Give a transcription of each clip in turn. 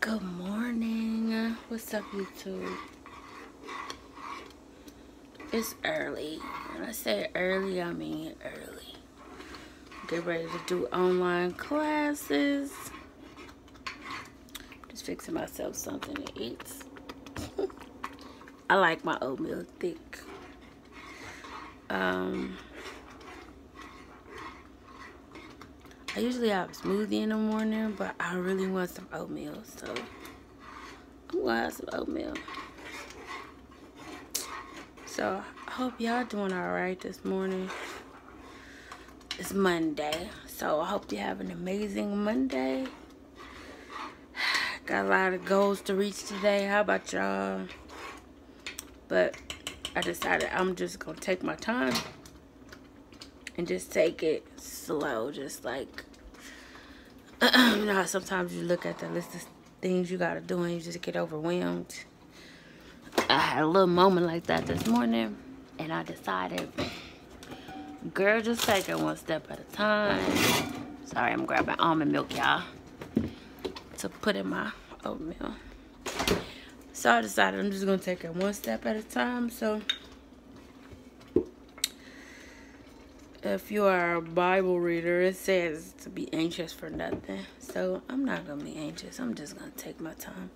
Good morning. What's up, YouTube? It's early. When I say early, I mean early. Get ready to do online classes. Just fixing myself something to eat. I like my oatmeal thick. I usually have a smoothie in the morning, but I really want some oatmeal, so I'm gonna have some oatmeal. So I hope y'all doing alright this morning. It's Monday, so I hope you have an amazing Monday. Got a lot of goals to reach today. How about y'all? But I decided I'm just gonna take my time and just take it slow, just like you know how sometimes you look at the list of things you gotta do and you just get overwhelmed. I had a little moment like that this morning, and I decided, girl, just take it one step at a time. Sorry, I'm grabbing almond milk, y'all, to put in my oatmeal. So I decided I'm just gonna take it one step at a time. So if you are a Bible reader, it says to be anxious for nothing. So I'm not gonna be anxious. I'm just gonna take my time.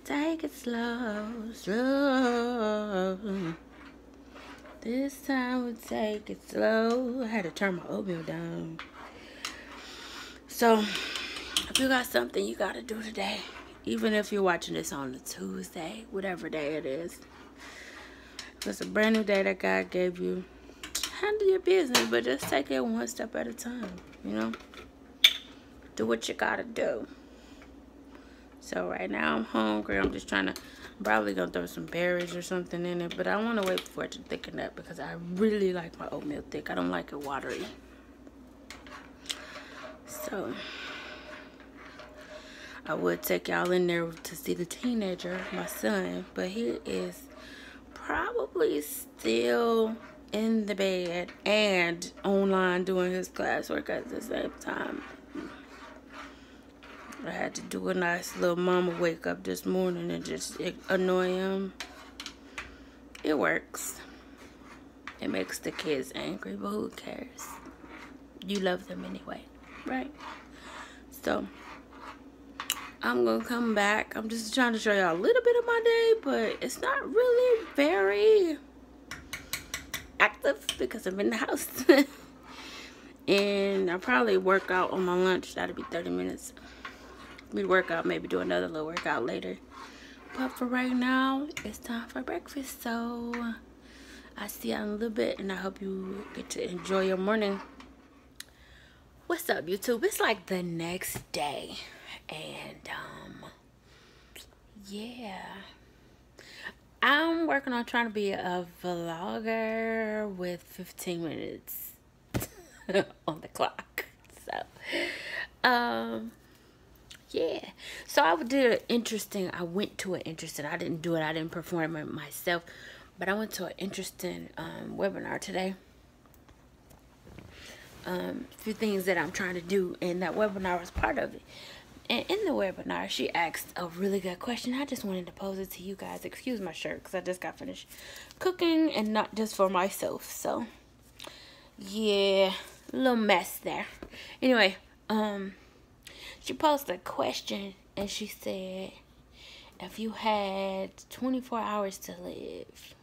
Take it slow, slow. This time we'll take it slow. I had to turn my oatmeal down. So if you got something you gotta do today, even if you're watching this on a Tuesday, whatever day it is, if it's a brand new day that God gave you, handle your business, but just take it one step at a time, you know? Do what you gotta do. So right now I'm hungry. I'm just trying to, I'm probably gonna throw some berries or something in it, but I want to wait for it to thicken up because I really like my oatmeal thick. I don't like it watery. So I would take y'all in there to see the teenager, my son, but he is probably still in the bed and online doing his classwork at the same time. I had to do a nice little mama wake up this morning and just annoy him. It works. It makes the kids angry, but who cares? You love them anyway, right? So I'm gonna come back. I'm just trying to show y'all a little bit of my day, but it's not really very active because I'm in the house. And I'll probably work out on my lunch. That'll be 30 minutes. We work out, maybe do another little workout later. But for right now, it's time for breakfast. So I'll see y'all in a little bit, and I hope you get to enjoy your morning. What's up, YouTube? It's like the next day, and yeah, I'm working on trying to be a vlogger with 15 minutes on the clock. So yeah, so I went to an interesting I didn't do it, I didn't perform it myself, but I went to an interesting webinar today. A few things that I'm trying to do, and that webinar was part of it. And in the webinar, she asked a really good question. I just wanted to pose it to you guys. Excuse my shirt, because I just got finished cooking, and not just for myself. So yeah, a little mess there. Anyway, she posed a question, and she said, if you had 24 hours to live,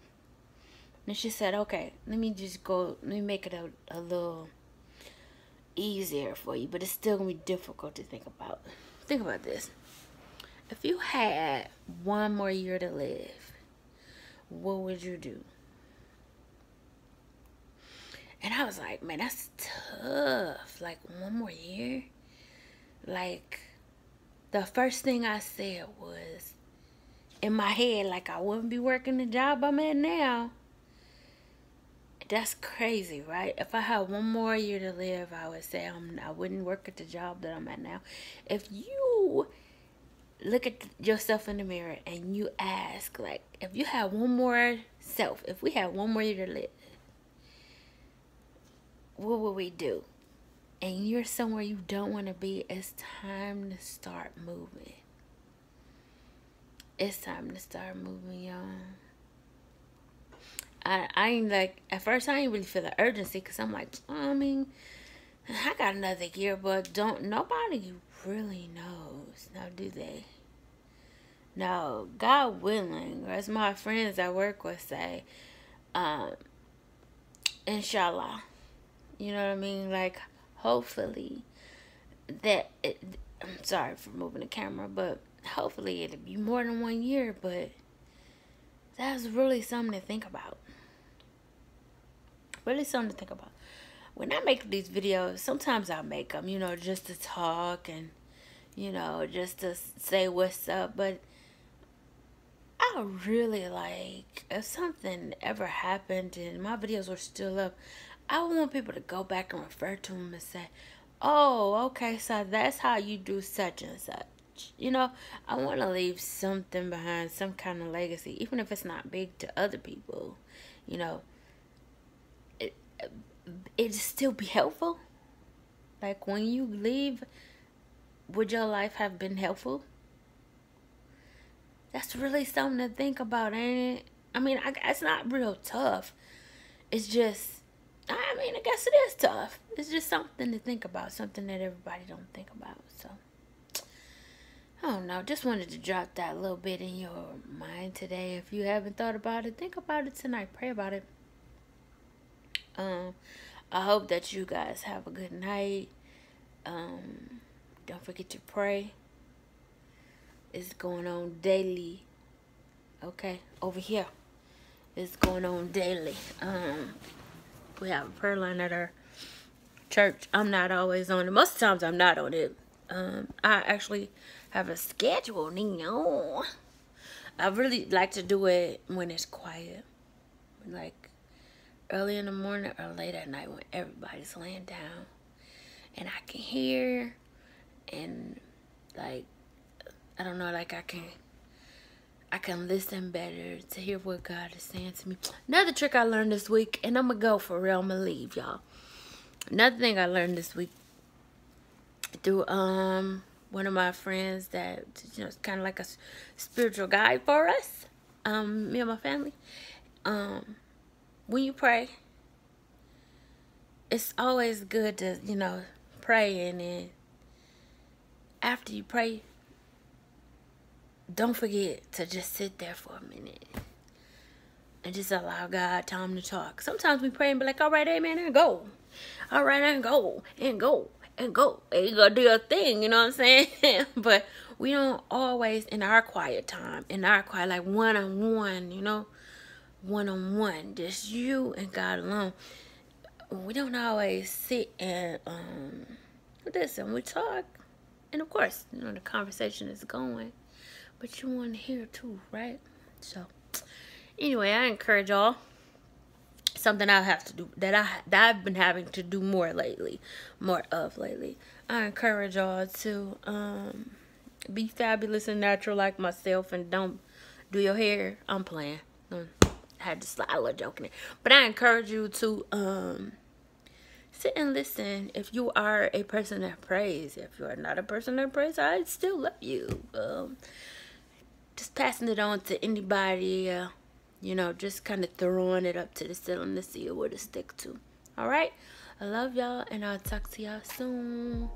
and she said, okay, let me make it a little easier for you, but it's still gonna be difficult to think about. Think about this. If you had one more year to live, what would you do? And I was like, man, that's tough. Like, one more year? Like, the first thing I said was, in my head, like, I wouldn't be working the job I'm at now. That's crazy, right? If I had one more year to live, I would say I wouldn't work at the job that I'm at now. If you look at yourself in the mirror and you ask, like, if you had one more self, if we had one more year to live, what would we do? And you're somewhere you don't want to be, it's time to start moving. It's time to start moving, y'all. I ain't like, at first I ain't really feel the urgency, because I'm like, I mean, I got another year, but nobody really knows, now do they? No, God willing, or as my friends at work would say, inshallah. You know what I mean? Like, hopefully, I'm sorry for moving the camera, but hopefully it'll be more than 1 year, but that's really something to think about. Really something to think about. When I make these videos, sometimes I make them, you know, just to talk and, you know, just to say what's up, but I really like, if something ever happened and my videos were still up, I want people to go back and refer to them and say, oh, okay, so that's how you do such and such. You know, I want to leave something behind, some kind of legacy, even if it's not big to other people. You know, it still be helpful. Like, when you leave, would your life have been helpful? That's really something to think about, ain't it? I mean, it's not real tough. It's just, I mean, I guess it is tough. It's just something to think about, something that everybody don't think about. So, I don't know. Just wanted to drop that little bit in your mind today. If you haven't thought about it, think about it tonight. Pray about it. I hope that you guys have a good night. Don't forget to pray. It's going on daily. Okay, over here. It's going on daily. We have a prayer line at our church. I'm not always on it. Most of the times I'm not on it. I actually have a schedule now. I really like to do it when it's quiet. Like early in the morning or late at night when everybody's laying down. And I can hear and like, I don't know, like I can listen better to hear what God is saying to me. Another trick I learned this week, and I'm going to go for real. I'm going to leave, y'all. Another thing I learned this week through one of my friends that, you know, is kind of like a spiritual guide for us, me and my family. When you pray, it's always good to, you know, pray, and then after you pray, don't forget to just sit there for a minute and just allow God time to talk. Sometimes we pray and be like, all right, amen, and go. All right, and go, and go, and go. And you go do your thing, you know what I'm saying? But we don't always, in our quiet time, like one-on-one, you know, one-on-one, just you and God alone. We don't always sit and listen, we talk. And of course, you know, the conversation is going. But you want to hear too, right? So, anyway, I encourage y'all. Something I have to do that I've been having to do more of lately. I encourage y'all to be fabulous and natural like myself, and don't do your hair. I'm playing. I had to slide a little joke in it, but I encourage you to sit and listen. If you are a person that prays, if you are not a person that prays, I still love you. Just passing it on to anybody, you know, just kind of throwing it up to the ceiling to see what it stick to. All right? I love y'all, and I'll talk to y'all soon.